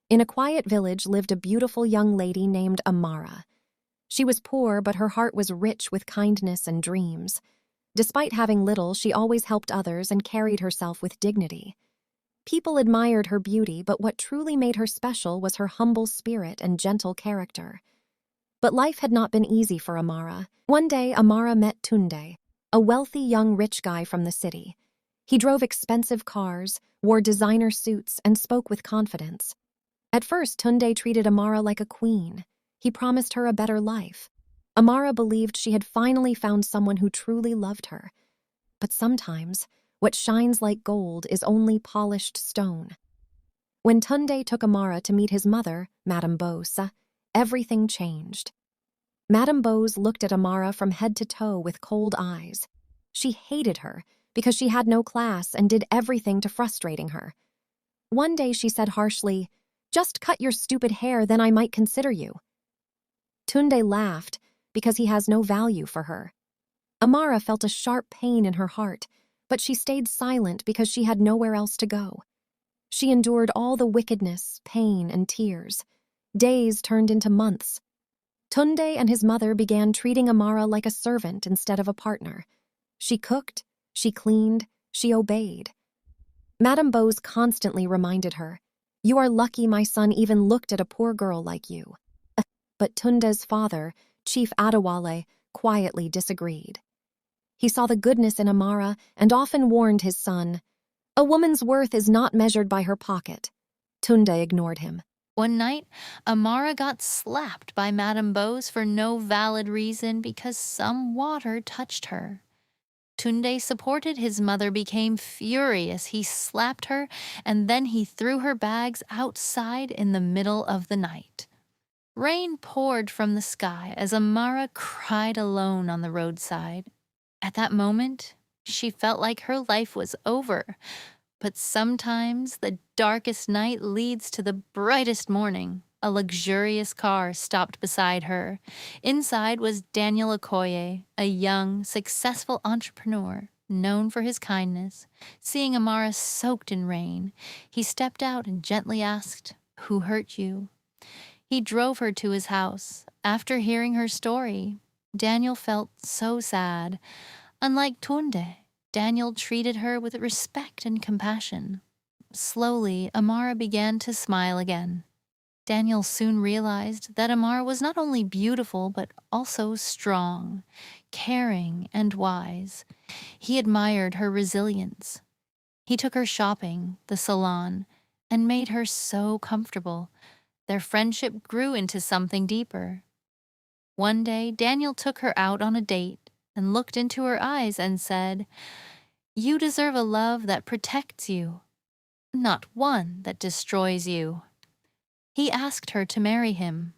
In a quiet village lived a beautiful young lady named Amara. She was poor, but her heart was rich with kindness and dreams. Despite having little, she always helped others and carried herself with dignity. People admired her beauty, but what truly made her special was her humble spirit and gentle character. But life had not been easy for Amara. One day, Amara met Tunde, a wealthy young rich guy from the city. He drove expensive cars, wore designer suits, and spoke with confidence. At first, Tunde treated Amara like a queen. He promised her a better life. Amara believed she had finally found someone who truly loved her. But sometimes, what shines like gold is only polished stone. When Tunde took Amara to meet his mother, Madame Bose, everything changed. Madame Bose looked at Amara from head to toe with cold eyes. She hated her because she had no class and did everything to frustrating her. One day she said harshly, "Just cut your stupid hair, then I might consider you." Tunde laughed because he has no value for her. Amara felt a sharp pain in her heart, but she stayed silent because she had nowhere else to go. She endured all the wickedness, pain, and tears. Days turned into months. Tunde and his mother began treating Amara like a servant instead of a partner. She cooked, she cleaned, she obeyed. Madame Bose constantly reminded her, "You are lucky my son even looked at a poor girl like you." But Tunde's father, Chief Adewale, quietly disagreed. He saw the goodness in Amara and often warned his son, "A woman's worth is not measured by her pocket." Tunde ignored him. One night, Amara got slapped by Madame Bose for no valid reason because some water touched her. Tunde supported his mother, became furious. He slapped her, and then he threw her bags outside in the middle of the night. Rain poured from the sky as Amara cried alone on the roadside. At that moment, she felt like her life was over. But sometimes the darkest night leads to the brightest morning. A luxurious car stopped beside her. Inside was Daniel Okoye, a young, successful entrepreneur known for his kindness. Seeing Amara soaked in rain, he stepped out and gently asked, "Who hurt you?" He drove her to his house. After hearing her story, Daniel felt so sad. Unlike Tunde, Daniel treated her with respect and compassion. Slowly, Amara began to smile again. Daniel soon realized that Amara was not only beautiful but also strong, caring, and wise. He admired her resilience. He took her shopping, the salon, and made her so comfortable. Their friendship grew into something deeper. One day, Daniel took her out on a date and looked into her eyes and said, "You deserve a love that protects you, not one that destroys you." He asked her to marry him.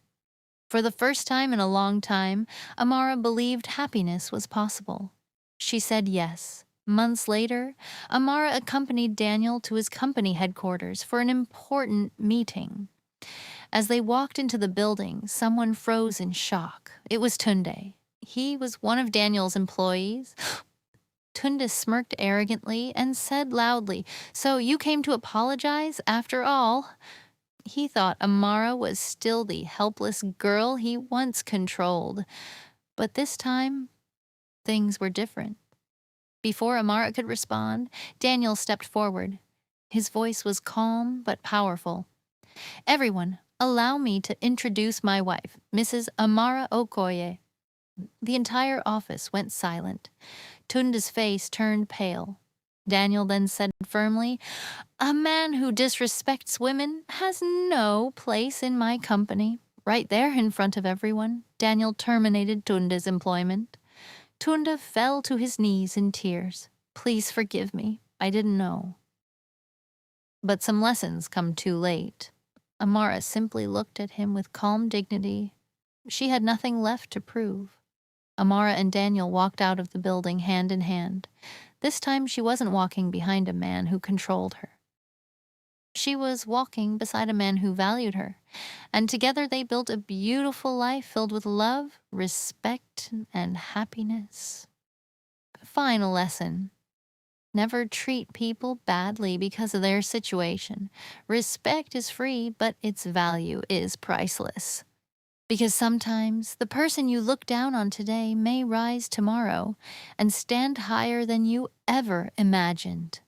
For the first time in a long time, Amara believed happiness was possible. She said yes. Months later, Amara accompanied Daniel to his company headquarters for an important meeting. As they walked into the building, someone froze in shock. It was Tunde. He was one of Daniel's employees. Tunde smirked arrogantly and said loudly, "So you came to apologize after all?" He thought Amara was still the helpless girl he once controlled. But this time, things were different. Before Amara could respond, Daniel stepped forward. His voice was calm but powerful. "Everyone, allow me to introduce my wife, Mrs. Amara Okoye." The entire office went silent. Tunde's face turned pale. Daniel then said firmly, "A man who disrespects women has no place in my company." Right there in front of everyone, Daniel terminated Tunde's employment. Tunde fell to his knees in tears. "Please forgive me. I didn't know." But some lessons come too late. Amara simply looked at him with calm dignity. She had nothing left to prove. Amara and Daniel walked out of the building hand in hand. This time she wasn't walking behind a man who controlled her. She was walking beside a man who valued her, and together they built a beautiful life filled with love, respect, and happiness. Final lesson. never treat people badly because of their situation. Respect is free, but its value is priceless. Because sometimes the person you look down on today may rise tomorrow and stand higher than you ever imagined.